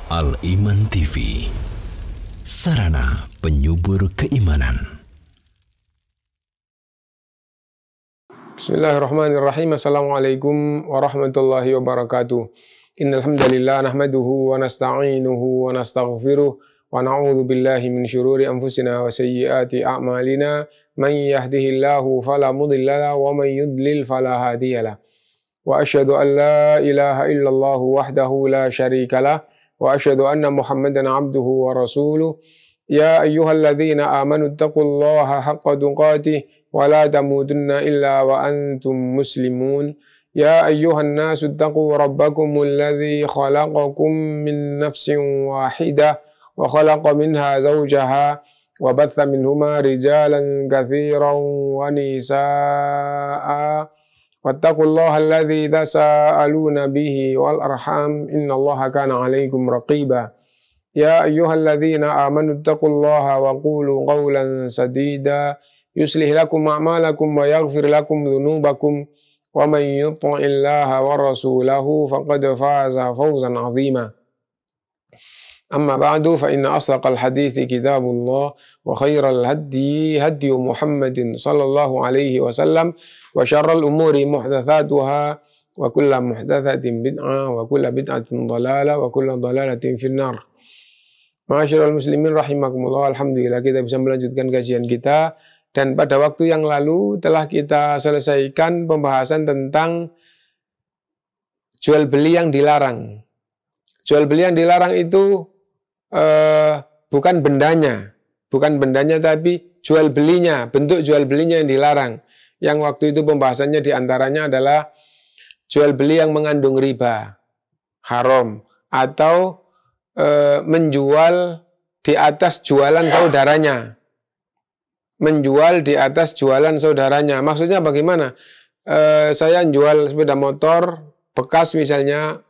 Al-Iman TV, sarana penyubur keimanan. Bismillahirrahmanirrahim. Assalamualaikum warahmatullahi wabarakatuh. Innal hamdalillah nahmaduhu wa nasta'inuhu wa nastaghfiruh wa na'udzu billahi min syururi anfusina wa sayyiati a'malina. Man yahdihillahu fala mudilla lahu wa man yudlil fala hadiyalah. Wa asyhadu an la ilaha illallah wahdahu la syarikalah wa asyhadu anna Muhammadan abduhu wa rasuluh. Ya ayyuhalladzina amanu taqullaha haqqa tuqatih wa la tamutunna illa wa antum muslimun. Ya ayyuhan nasu taqu rabbakumul ladzi khalaqakum min nafsin wahidah wa khalaqa minha zawjaha wa batha minhuma rijalan katsiran wa nisaa. Wattaqullaha alladzi tasaaluna bihi wal arham innallaha kana 'alaikum raqiba. Ya ayyuhalladzina amanu taqullaha wa qulu qawlan sadida yuslih lakum a'malakum wa yaghfir lakum dhunubakum wa man yuti'illaha wa rasulahu faqad faza fawzan 'azima. Amma ba'du fa inna asdaqal hadithi kitabullah wa khairal hadyi hadyu Muhammadin sallallahu alaihi wasallam wa syarral umuri muhdatsatuha wa kullu muhdatsatin bid'ah wa kullu bid'atin dhalalah wa kullu dhalalatin finnar. Ma'asyiral muslimin rahimakumullah, alhamdulillah kita bisa melanjutkan kajian kita, dan pada waktu yang lalu telah kita selesaikan pembahasan tentang jual beli yang dilarang. Jual beli yang dilarang itu bukan bendanya tapi jual belinya, bentuk jual belinya yang dilarang. Yang waktu itu pembahasannya diantaranya adalah jual beli yang mengandung riba, haram, atau menjual di atas jualan saudaranya. Menjual di atas jualan saudaranya. Maksudnya bagaimana? Saya jual sepeda motor bekas misalnya,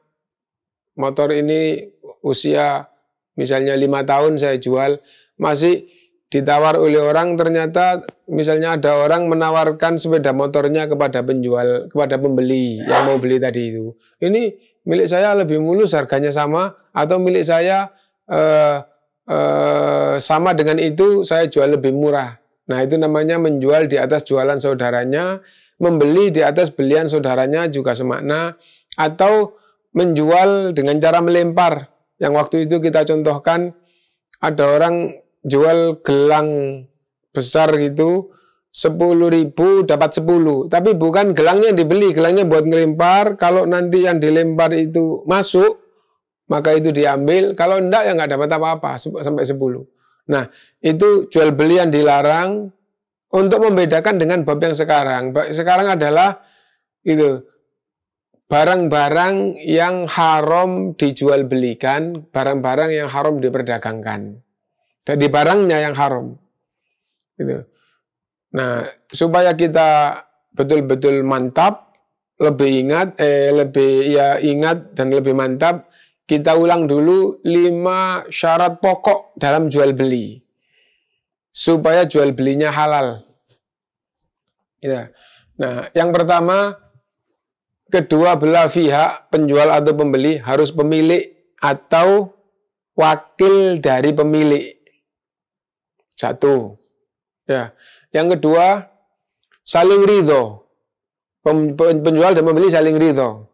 motor ini usia misalnya 5 tahun saya jual, masih ditawar oleh orang, ternyata misalnya ada orang menawarkan sepeda motornya kepada penjual, kepada pembeli yang mau beli tadi itu. Ini milik saya lebih mulus, harganya sama, atau milik saya sama dengan itu, saya jual lebih murah. Nah, itu namanya menjual di atas jualan saudaranya, membeli di atas belian saudaranya juga semakna, atau menjual dengan cara melempar. Yang waktu itu kita contohkan, ada orang jual gelang besar gitu, 10.000 dapat 10. Tapi bukan gelangnya yang dibeli, gelangnya buat ngelempar. Kalau nanti yang dilempar itu masuk, maka itu diambil. Kalau enggak, ya nggak dapat apa-apa sampai 10. Nah, itu jual beli yang dilarang untuk membedakan dengan bab yang sekarang. Sekarang adalah itu barang-barang yang haram dijual belikan, barang-barang yang haram diperdagangkan. Jadi barangnya yang haram. Gitu. Nah, supaya kita betul-betul mantap, lebih ingat dan lebih mantap, kita ulang dulu 5 syarat pokok dalam jual beli supaya jual belinya halal. Ya. Nah, yang pertama, kedua belah pihak, penjual atau pembeli, harus pemilik atau wakil dari pemilik. 1. Ya. Yang kedua, saling ridho. Penjual dan pembeli saling ridho.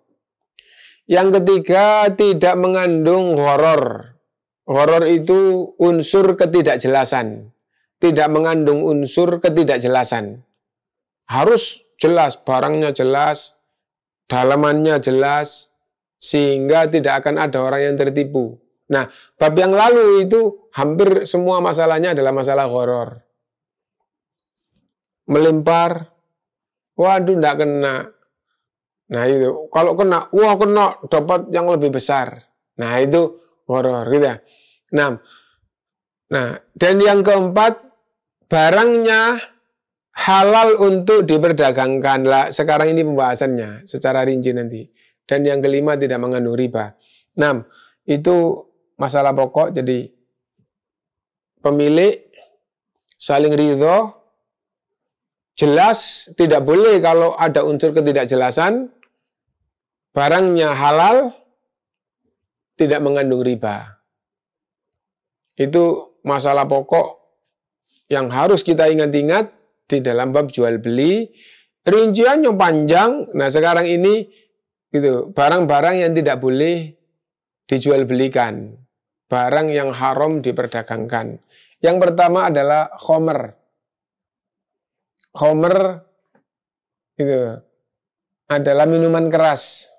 Yang ketiga, tidak mengandung gharar. Gharar itu unsur ketidakjelasan. Tidak mengandung unsur ketidakjelasan. Harus jelas, barangnya jelas, dalamannya jelas, sehingga tidak akan ada orang yang tertipu. Nah, bab yang lalu itu hampir semua masalahnya adalah masalah gharar. Melempar, waduh enggak kena. Nah itu, kalau kena, wah kena, dapat yang lebih besar. Nah itu gharar gitu ya. Nah, dan yang keempat, barangnya halal untuk diperdagangkan. Lah, sekarang ini pembahasannya secara rinci nanti. Dan yang kelima, tidak mengandung riba. 6. Itu masalah pokok. Jadi pemilik saling ridho, jelas, tidak boleh kalau ada unsur ketidakjelasan, barangnya halal, tidak mengandung riba. Itu masalah pokok yang harus kita ingat-ingat di dalam bab jual beli. Rinciannya panjang. Nah, sekarang ini gitu, barang-barang yang tidak boleh dijual belikan, barang yang haram diperdagangkan. Yang pertama adalah khomer. Khomer itu adalah minuman keras,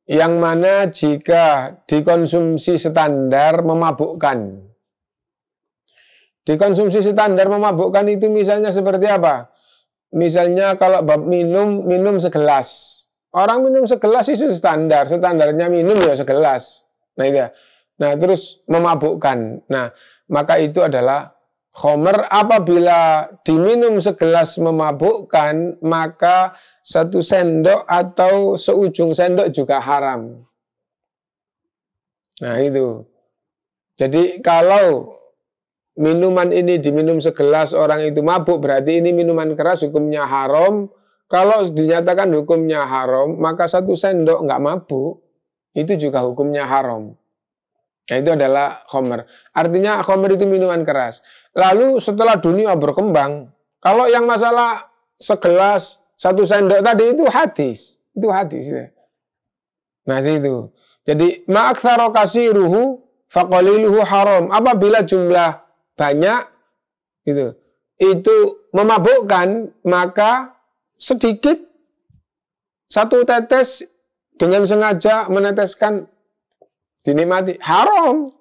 yang mana jika dikonsumsi standar memabukkan. Dikonsumsi standar memabukkan itu misalnya seperti apa? Misalnya kalau bab minum segelas. Orang minum segelas itu standar, standarnya minum ya segelas. Nah itu. Nah terus memabukkan. Nah maka itu adalah khomer. Apabila diminum segelas memabukkan, maka 1 sendok atau seujung sendok juga haram. Nah itu. Jadi kalau minuman ini diminum segelas orang itu mabuk, berarti ini minuman keras, hukumnya haram. Kalau dinyatakan hukumnya haram, maka 1 sendok nggak mabuk, itu juga hukumnya haram. Nah, itu adalah khomer. Artinya khomer itu minuman keras. Lalu setelah dunia berkembang, kalau yang masalah segelas 1 sendok tadi itu hadis. Itu hadis. Ya. Nah itu. Jadi ma'aktsara kasiruhu faqaliluhu haram. Apabila jumlah banyak gitu, itu memabukkan, maka sedikit 1 tetes dengan sengaja meneteskan dinikmati haram.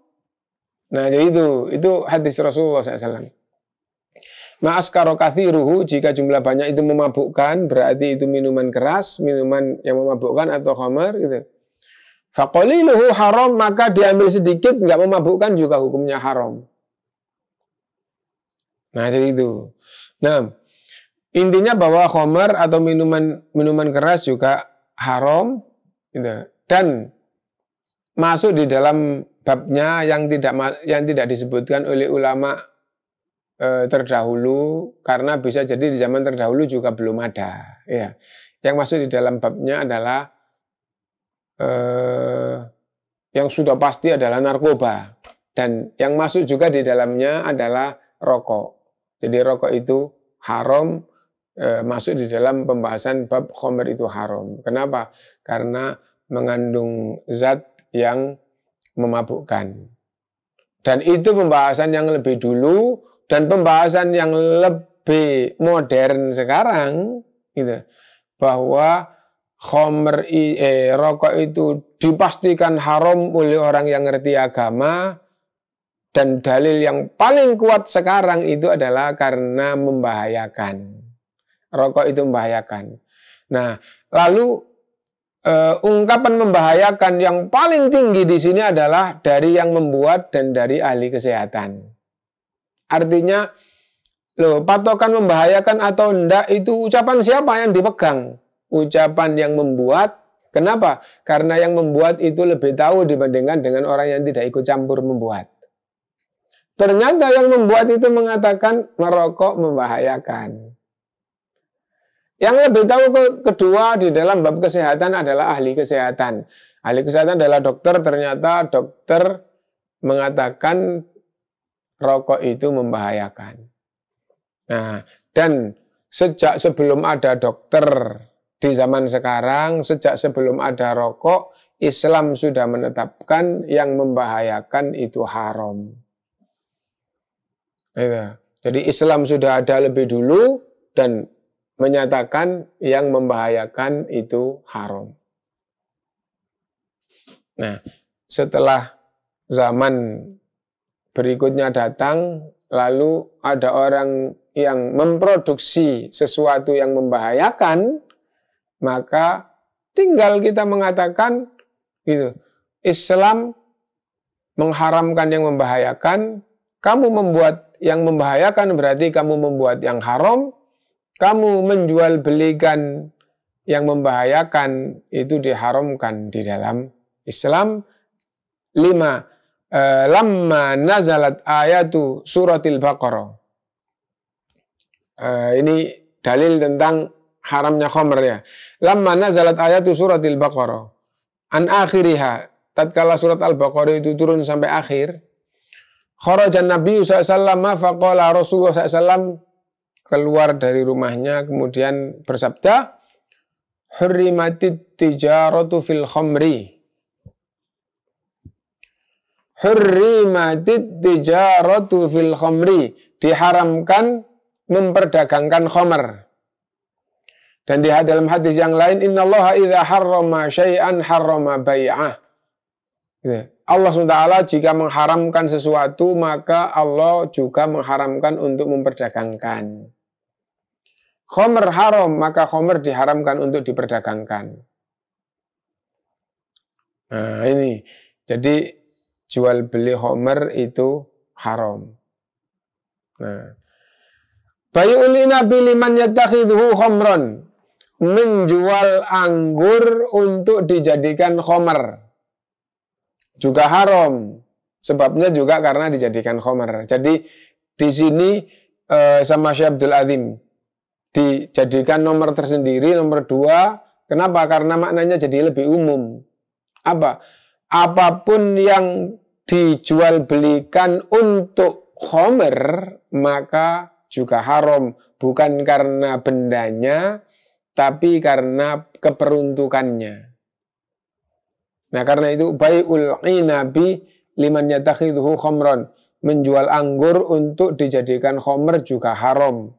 Nah itu hadis Rasulullah SAW. Ma'askaro kathiruhu, jika jumlah banyak itu memabukkan, berarti itu minuman keras, minuman yang memabukkan atau khamar gitu. Faqaliluhu haram, maka diambil sedikit nggak memabukkan juga hukumnya haram. Nah, jadi itu. Nah, intinya bahwa khamar atau minuman keras juga haram gitu. Dan masuk di dalam babnya yang tidak disebutkan oleh ulama terdahulu, karena bisa jadi di zaman terdahulu juga belum ada. Ya. Yang masuk di dalam babnya adalah yang sudah pasti adalah narkoba, dan yang masuk juga di dalamnya adalah rokok. Jadi rokok itu haram, masuk di dalam pembahasan bab khomer itu haram. Kenapa? Karena mengandung zat yang memabukkan. Dan itu pembahasan yang lebih dulu, dan pembahasan yang lebih modern sekarang, gitu, bahwa khomer rokok itu dipastikan haram oleh orang yang ngerti agama. Dan dalil yang paling kuat sekarang itu adalah karena membahayakan. Rokok itu membahayakan. Nah, lalu ungkapan membahayakan yang paling tinggi di sini adalah dari yang membuat dan dari ahli kesehatan. Artinya, patokan membahayakan atau enggak itu ucapan siapa yang dipegang? Ucapan yang membuat. Kenapa? Karena yang membuat itu lebih tahu dibandingkan dengan orang yang tidak ikut campur membuat. Ternyata yang membuat itu mengatakan merokok membahayakan. Yang lebih tahu kedua di dalam bab kesehatan adalah ahli kesehatan. Ahli kesehatan adalah dokter. Ternyata dokter mengatakan rokok itu membahayakan. Nah, dan sejak sebelum ada dokter di zaman sekarang, sejak sebelum ada rokok, Islam sudah menetapkan yang membahayakan itu haram. Jadi Islam sudah ada lebih dulu dan menyatakan yang membahayakan itu haram. Nah, setelah zaman berikutnya datang, lalu ada orang yang memproduksi sesuatu yang membahayakan, maka tinggal kita mengatakan gitu, Islam mengharamkan yang membahayakan, kamu membuat yang membahayakan berarti kamu membuat yang haram, kamu menjual belikan yang membahayakan itu diharamkan di dalam Islam. 5. Lamma nazalat ayatu suratil Baqarah. Ini dalil tentang haramnya khamr ya. Lamma nazalat ayatu suratil Baqarah. an akhiriha, tatkala surat Al-Baqarah itu turun sampai akhir, kharajan Nabi SAW faqala Rasulullah SAW keluar dari rumahnya kemudian bersabda, hurrimatid tijaratu fil khamri. Hurrimatid tijaratu fil khamri, diharamkan memperdagangkan khamr. Dan di dalam hadis yang lain, innallaha idza harrama syai'an harrama bai'ah. Allah SWT jika mengharamkan sesuatu, maka Allah juga mengharamkan untuk memperdagangkan. Khamr haram, maka khamr diharamkan untuk diperdagangkan. Nah ini, jadi jual beli khamr itu haram. Nah, bay'ul inabi liman yattakhidhu khamran, menjual anggur untuk dijadikan khamr juga haram. Sebabnya juga karena dijadikan khamr. Jadi di sini sama Syekh Abdul Azim dijadikan nomor tersendiri, nomor 2. Kenapa? Karena maknanya jadi lebih umum. Apa? Apapun yang dijual belikan untuk khamr maka juga haram, bukan karena bendanya tapi karena keperuntukannya. Nah, karena itu bai'ul inabi liman yattakhidhu khamran, menjual anggur untuk dijadikan khamr juga haram.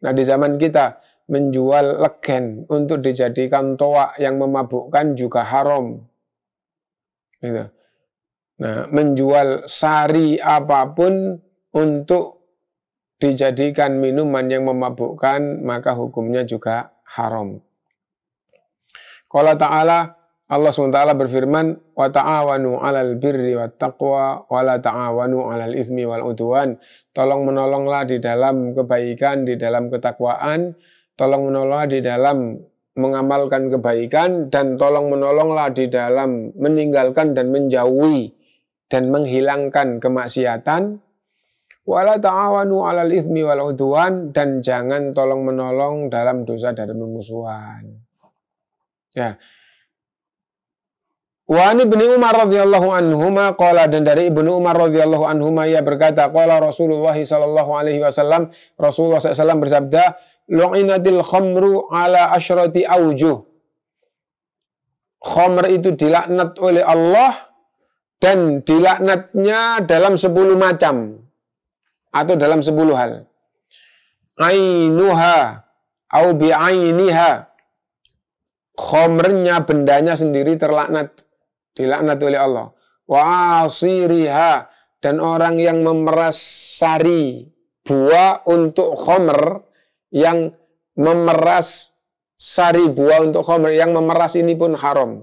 Nah, di zaman kita menjual legen untuk dijadikan toak yang memabukkan juga haram. Gitu. Nah, menjual sari apapun untuk dijadikan minuman yang memabukkan maka hukumnya juga haram. Qala ta'ala, Allah SWT berfirman, wa ta'awanu 'alal birri wat taqwa wa la ta'awanu 'alal itsmi wal 'udwan. Tolong menolonglah di dalam kebaikan, di dalam ketakwaan, tolong menolonglah di dalam mengamalkan kebaikan, dan tolong menolonglah di dalam meninggalkan dan menjauhi dan menghilangkan kemaksiatan. Wala ta'awanu 'alal itsmi wal 'udwan, dan jangan tolong menolong dalam dosa dan permusuhan. Ya. Wa an Ibnu Umar radhiyallahu anhuma qala, dan dari Ibnu Umar radhiyallahu anhuma ia berkata, qala Rasulullah sallallahu alaihi wasallam, Rasulullah sallallahu bersabda, lu'inatil khamru ala asyrati aujuh. Khamr itu dilaknat oleh Allah, dan dilaknatnya dalam 10 macam atau dalam 10 hal. Ainuha au bi'ainiha, khamrnya, bendanya sendiri terlaknat, dilaknat oleh Allah. Wa asiriha, dan orang yang memeras sari buah untuk khamr, yang memeras sari buah untuk khamr, yang memeras ini pun haram.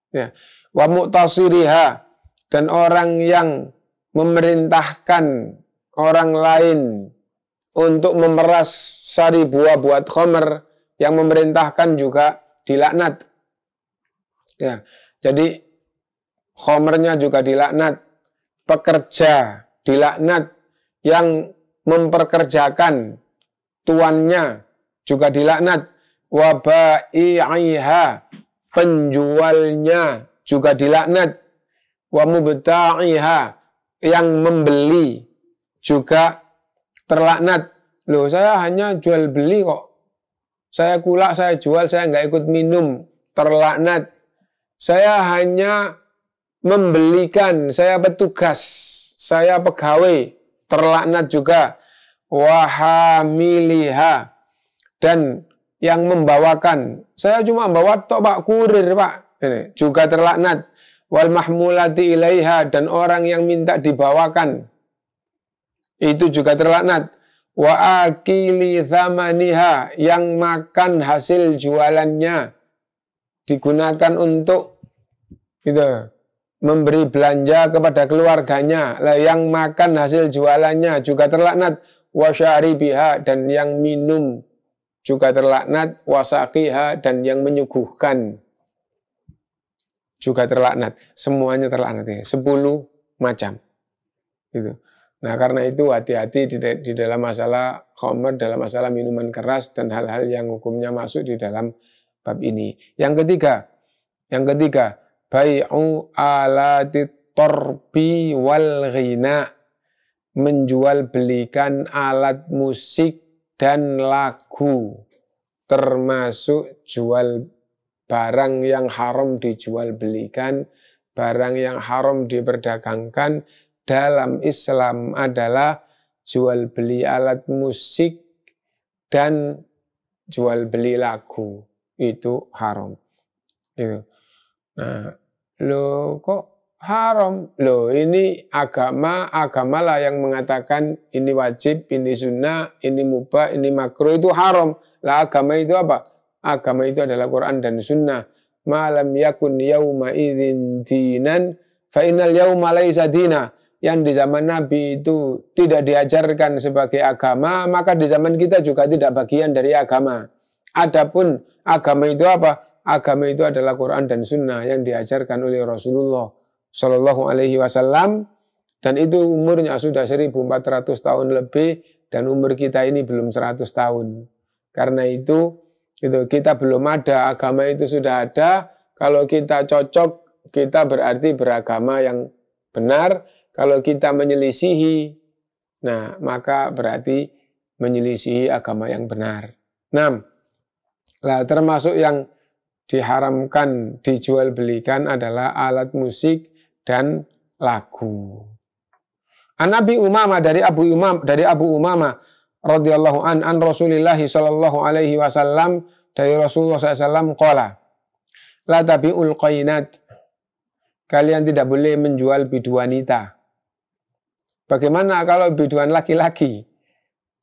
Ya. Wa mu'tasiriha, dan orang yang memerintahkan orang lain untuk memeras sari buah buat khamr, yang memerintahkan juga dilaknat. Ya, jadi khamrnya juga dilaknat, pekerja dilaknat, yang memperkerjakan tuannya juga dilaknat, wa bai'iha, penjualnya juga dilaknat, wa mubta'iha, yang membeli juga terlaknat. Loh, saya hanya jual beli kok. Saya kulak, saya jual, saya nggak ikut minum, terlaknat. Saya hanya membelikan, saya petugas, saya pegawai, terlaknat juga. Wahamiliha, dan yang membawakan, saya cuma bawa tok Pak, kurir Pak, ini juga terlaknat. Wal mahmulati ilaiha, dan orang yang minta dibawakan, itu juga terlaknat. Wa akili thamaniha, yang makan hasil jualannya, digunakan untuk gitu, memberi belanja kepada keluarganya. Lah, yang makan hasil jualannya juga terlaknat. Wa syaribiha, dan yang minum juga terlaknat. Wa saqiha, dan yang menyuguhkan juga terlaknat. Semuanya terlaknat ya. 10 macam. Gitu. Nah, karena itu hati-hati di dalam masalah khamr, dalam masalah minuman keras dan hal-hal yang hukumnya masuk di dalam bab ini. Yang ketiga, bai'u alatit torbi wal ghina, menjual belikan alat musik dan lagu, termasuk jual barang yang haram dijual belikan, barang yang haram diperdagangkan dalam Islam adalah jual beli alat musik dan jual beli lagu, itu haram. Gitu. Nah, loh kok haram? Loh ini agama lah yang mengatakan ini wajib, ini sunnah, ini mubah, ini makruh, itu haram. Lah agama itu apa? Agama itu adalah Quran dan sunnah. Malam yakun yauma idzin dinan fa innal yauma laisa dina. Yang di zaman Nabi itu tidak diajarkan sebagai agama, maka di zaman kita juga tidak bagian dari agama. Adapun agama itu apa? Agama itu adalah Quran dan sunnah yang diajarkan oleh Rasulullah Shallallahu Alaihi Wasallam, dan itu umurnya sudah 1400 tahun lebih, dan umur kita ini belum 100 tahun. Karena itu kita belum ada, agama itu sudah ada. Kalau kita cocok, kita berarti beragama yang benar. Kalau kita menyelisihi, nah maka berarti menyelisihi agama yang benar. 6. Nah, termasuk yang diharamkan dijual belikan adalah alat musik dan lagu. An Abi Umamah, dari Abu Umamah radhiyallahu an Rasulillah sallallahu alaihi wasallam, dari Rasulullah SAW qala, la tabi'ul qainat, kalian tidak boleh menjual bidu wanita. Bagaimana kalau biduan laki-laki?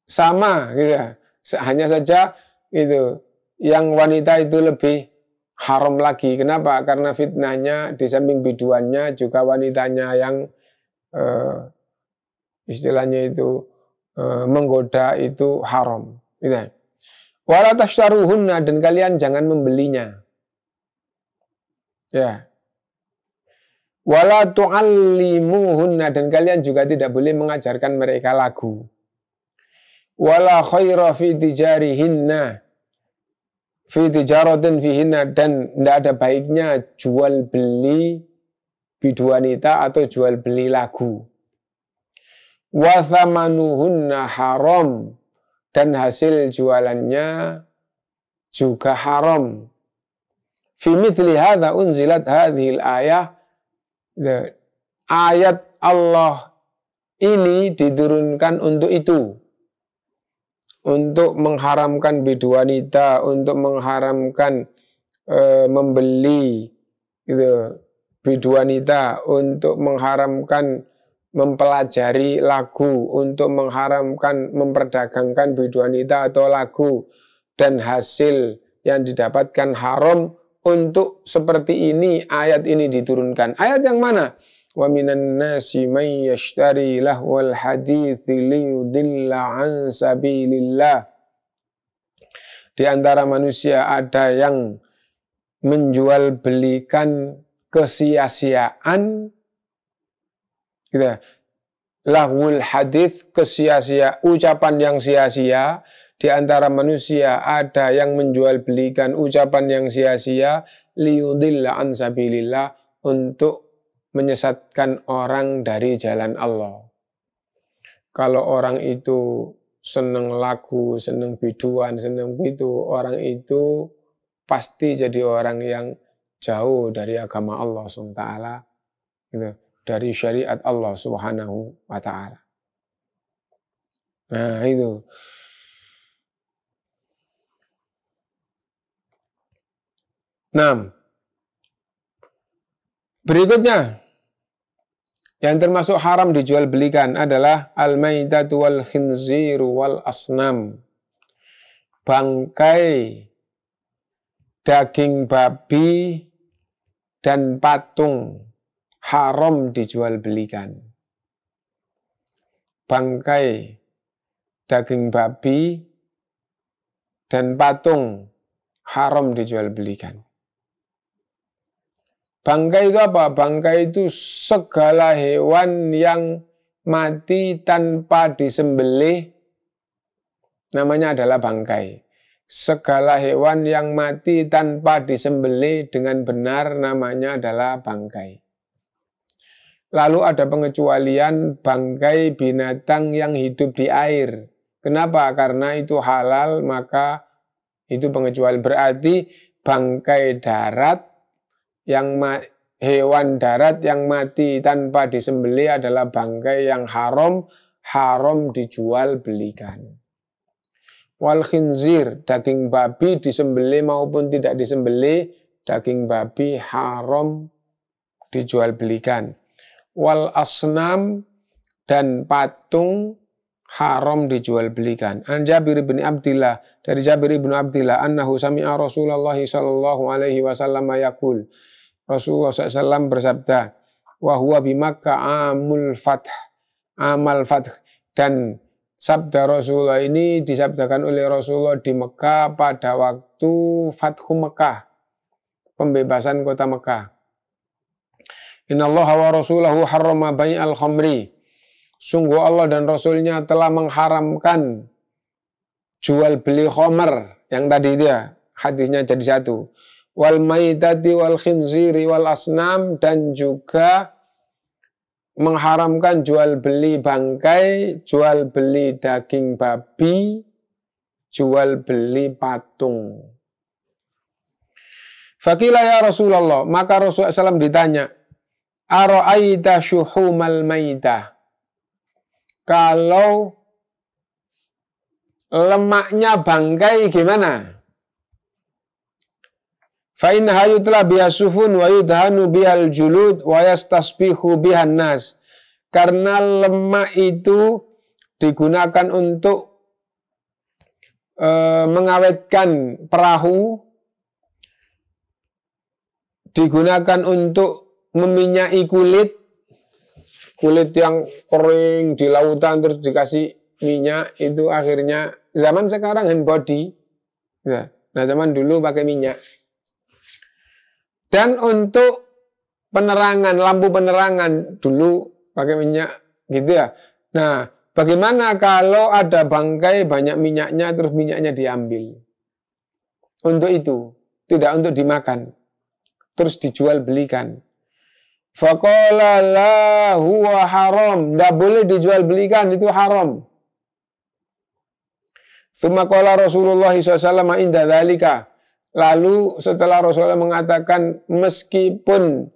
Sama gitu ya. Hanya saja itu yang wanita itu lebih haram lagi. Kenapa? Karena fitnahnya di samping biduannya juga wanitanya yang istilahnya itu menggoda, itu haram. Gitu. Wala tashtaruhunna, dan kalian jangan membelinya. Ya. Wala tu'allimuhunna, dan kalian juga tidak boleh mengajarkan mereka lagu. Wala khaira fi tijarihinna, fi tijaratin fihinna, dan tidak ada baiknya jual beli bidu wanita atau jual beli lagu. Wa thamanuhunna haram, dan hasil jualannya juga haram. Fi mithli hadza unzilat hadhil ayah, ayat Allah ini diturunkan untuk itu, untuk mengharamkan bidu wanita, untuk mengharamkan membeli bidu wanita, untuk mengharamkan mempelajari lagu, untuk mengharamkan memperdagangkan bidu wanita atau lagu, dan hasil yang didapatkan haram. Untuk seperti ini ayat ini diturunkan. Ayat yang mana? Wa minan nasi may yashtari lahwal hadithi liyudilla an sabilillah. Di antara manusia ada yang menjual belikan kesia-siaan, gitu. Lahwul hadith, kesia-sia, ucapan yang sia-sia. Di antara manusia ada yang menjual belikan ucapan yang sia-sia, liyudilla an sabilillah, untuk menyesatkan orang dari jalan Allah. Kalau orang itu senang lagu, senang biduan, senang itu, orang itu pasti jadi orang yang jauh dari agama Allah SWT, gitu, dari syariat Allah Subhanahu wa ta'ala. Nah itu. Nah, berikutnya yang termasuk haram dijual belikan adalah al-maitatu wal khinziru wal asnam. Bangkai, daging babi, dan patung haram dijual belikan. Bangkai, daging babi, dan patung haram dijual belikan. Bangkai itu apa? Bangkai itu segala hewan yang mati tanpa disembelih, namanya adalah bangkai. segala hewan yang mati tanpa disembelih dengan benar namanya adalah bangkai. Lalu ada pengecualian bangkai binatang yang hidup di air. Kenapa? Karena itu halal, maka itu pengecualian. Berarti bangkai darat, hewan darat yang mati tanpa disembelih adalah bangkai yang haram dijual belikan. Wal khinzir, daging babi disembelih maupun tidak disembelih, daging babi haram dijual belikan. Wal asnam, dan patung haram dijual belikan. An Jabir bin Abdillah, dari Jabir bin Abdillah, annahu sami'a Rasulullah sallallahu alaihi wasallam yaqul. Rasulullah SAW bersabda, wa huwa bi Makkah amal fath, dan sabda Rasulullah ini disabdakan oleh Rasulullah di Mekah pada waktu Fathu Mekah, pembebasan kota Mekah. Innallaha wa rasulahu harrama bai'al khamri. Sungguh Allah dan Rasulnya telah mengharamkan jual beli khamr. Yang tadi dia hadisnya jadi satu. Wal maitati wal khinziri wal asnam, dan juga mengharamkan jual beli bangkai, jual beli daging babi, jual beli patung. Faqila ya Rasulullah, maka Rasulullah SAW ditanya, ara'aita syuhumal maitah, kalau lemaknya bangkai gimana? Fa innaha yutla biha sufun wa yudhanu bihal julud wa yastasbihu bihan nas. Karena lemak itu digunakan untuk mengawetkan perahu, digunakan untuk meminyai kulit yang kering di lautan terus dikasih minyak, itu akhirnya zaman sekarang hand body. Nah, zaman dulu pakai minyak. Dan untuk penerangan, lampu penerangan dulu pakai minyak gitu ya. Nah, bagaimana kalau ada bangkai banyak minyaknya terus minyaknya diambil? Untuk itu, tidak untuk dimakan. Terus dijual belikan. Faqala la huwa haram, tidak boleh dijual belikan, itu haram. Tsumma qala Rasulullah SAW inda dzalika. Lalu setelah Rasulullah mengatakan meskipun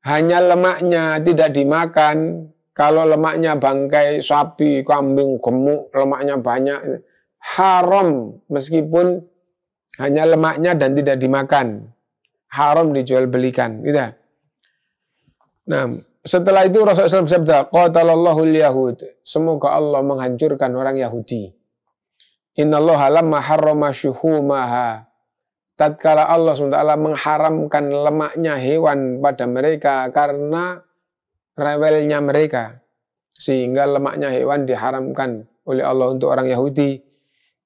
hanya lemaknya tidak dimakan, kalau lemaknya bangkai sapi, kambing, gemuk, lemaknya banyak, haram meskipun hanya lemaknya dan tidak dimakan, haram dijual belikan. Gitu. Nah, setelah itu Rasulullah SAW bersabda, qatalallahu al-yahud, semoga Allah menghancurkan orang Yahudi. Innallaha lamma harrama syuhumaha, tatkala Allah SWT mengharamkan lemaknya hewan pada mereka karena rewelnya mereka, sehingga lemaknya hewan diharamkan oleh Allah untuk orang Yahudi.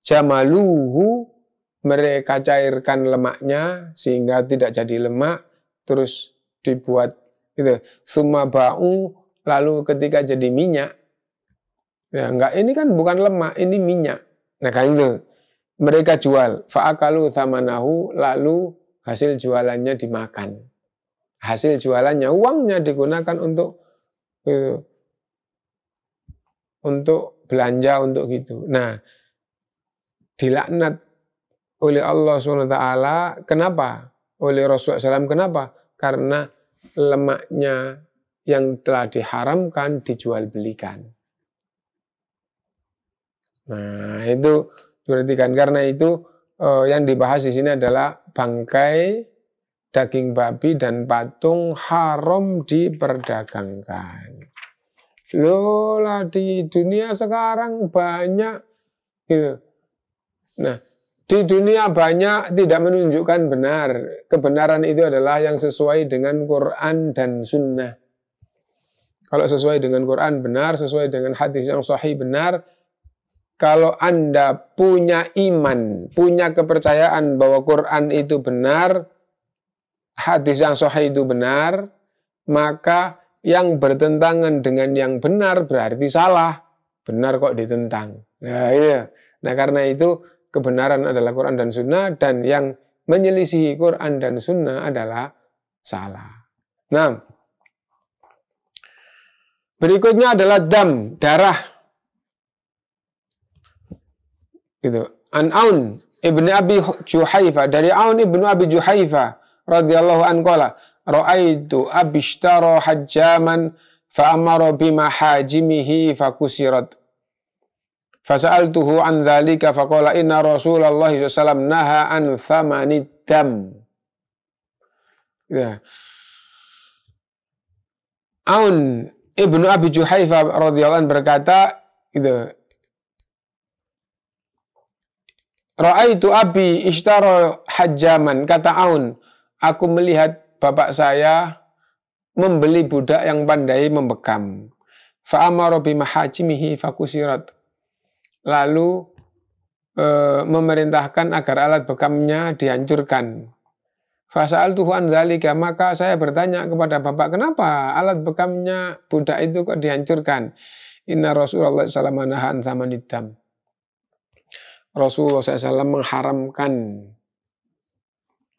Jamaluhu, mereka cairkan lemaknya sehingga tidak jadi lemak, terus dibuat gitu. Summa ba'u, lalu ketika jadi minyak, ya enggak, ini kan bukan lemak, ini minyak. Nah kan itu mereka jual, fa'akalu thamanahu, lalu hasil jualannya dimakan. Hasil jualannya, uangnya digunakan untuk belanja, untuk gitu. Nah, dilaknat oleh Allah SWT, kenapa? Oleh Rasulullah SAW, kenapa? Karena lemaknya yang telah diharamkan dijual belikan. Nah, itu diperhatikan. Karena itu yang dibahas di sini adalah bangkai, daging babi dan patung haram diperdagangkan. Lola di dunia sekarang banyak gitu. Nah, di dunia banyak tidak menunjukkan benar. Kebenaran itu adalah yang sesuai dengan Quran dan Sunnah. Kalau sesuai dengan Quran benar, sesuai dengan hadis yang sahih benar. Kalau Anda punya iman, punya kepercayaan bahwa Quran itu benar, hadis yang sahih itu benar, maka yang bertentangan dengan yang benar berarti salah. Benar kok ditentang. Nah, iya. Nah, karena itu kebenaran adalah Quran dan Sunnah, dan yang menyelisihi Quran dan Sunnah adalah salah. Nah, berikutnya adalah dam, darah. Gitu. An Aun ibnu Abi Juhaifa, dari Aun ibnu Abi Juhaifa radhiyallahu anhu qala, ra'aitu abishtara hajjaman fa amara bima hajimihi fakusirat. Fasa'altuhu an dzalika faqala inna Rasulullah sallallahu alaihi wasallam naha an thamanid dam. Ya. Aun ibnu Abi Juhaifa radhiyallahu anhu berkata, gitu. Ra'aitu abi ishtara hajjaman, kata Aun, aku melihat bapak saya membeli budak yang pandai membekam. Fa amara bi mahajimihi fakusirat. Lalu memerintahkan agar alat bekamnya dihancurkan. Fasa'altuhu an dzalika, maka saya bertanya kepada bapak, kenapa alat bekamnya budak itu kok dihancurkan? Inna Rasulullah sallallahu alaihi wasallam nahan tsamanidam. Rasulullah SAW mengharamkan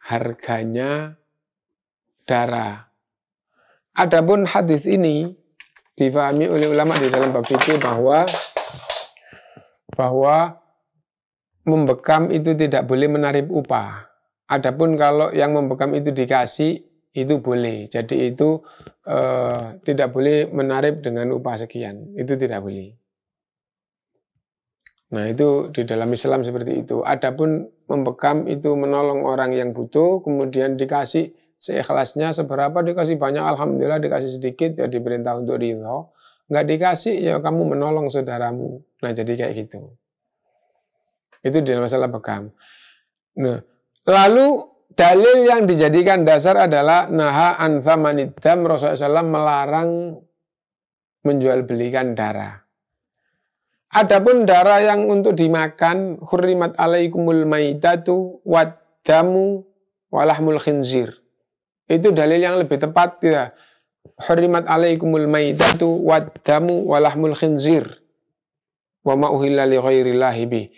harganya darah. Adapun hadis ini difahami oleh ulama di dalam bab fikih bahwa membekam itu tidak boleh menarik upah. Adapun kalau yang membekam itu dikasih, itu boleh. Jadi itu tidak boleh menarik dengan upah sekian. Itu tidak boleh. Nah, itu di dalam Islam seperti itu. Adapun membekam itu menolong orang yang butuh, kemudian dikasih seikhlasnya, seberapa dikasih banyak, alhamdulillah, dikasih sedikit, ya diperintah untuk ridho. Nggak dikasih, ya kamu menolong saudaramu. Nah, jadi kayak gitu. Itu di dalam masalah bekam. Nah, lalu dalil yang dijadikan dasar adalah naha an tsamanid dam, Rasulullah SAW melarang menjual belikan darah. Adapun darah yang untuk dimakan, hurrimat alaikumul maitatu waddamu walahmul khinzir. Itu dalil yang lebih tepat, ya. Hurrimat alaikumul maitatu waddamu walahmul khinzir wa ma uhilla li ghairillahi bi.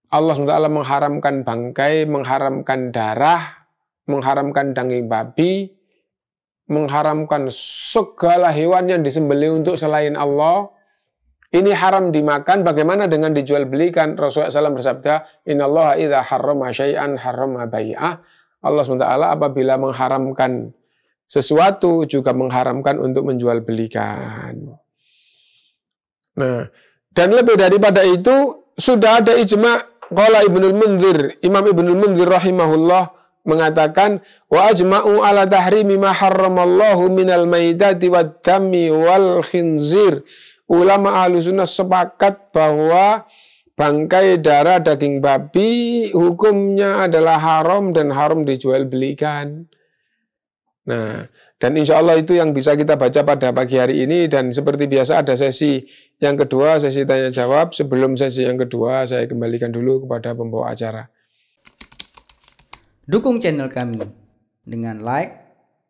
Allah SWT mengharamkan bangkai, mengharamkan darah, mengharamkan daging babi, mengharamkan segala hewan yang disembelih untuk selain Allah. Ini haram dimakan, bagaimana dengan dijual belikan? Rasulullah SAW bersabda, innallaha idza harrama syai'an harrama bai'ah. Allah SWT apabila mengharamkan sesuatu, juga mengharamkan untuk menjual belikan. Nah, dan lebih daripada itu, sudah ada ijma'. Qala Ibnul Munzir, Imam Ibnul Munzir rahimahullah mengatakan, wa ajma'u ala tahrimi ma harramallahu minal maidati wad dami wal khinzir. Ulama Ahlussunnah sepakat bahwa bangkai, darah, daging babi hukumnya adalah haram dan haram dijual belikan. Nah, dan insya Allah itu yang bisa kita baca pada pagi hari ini. Dan seperti biasa ada sesi yang kedua, sesi tanya jawab. Sebelum sesi yang kedua, saya kembalikan dulu kepada pembawa acara. Dukung channel kami dengan like,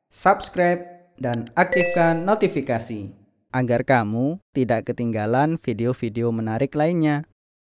subscribe, dan aktifkan notifikasi agar kamu tidak ketinggalan video-video menarik lainnya.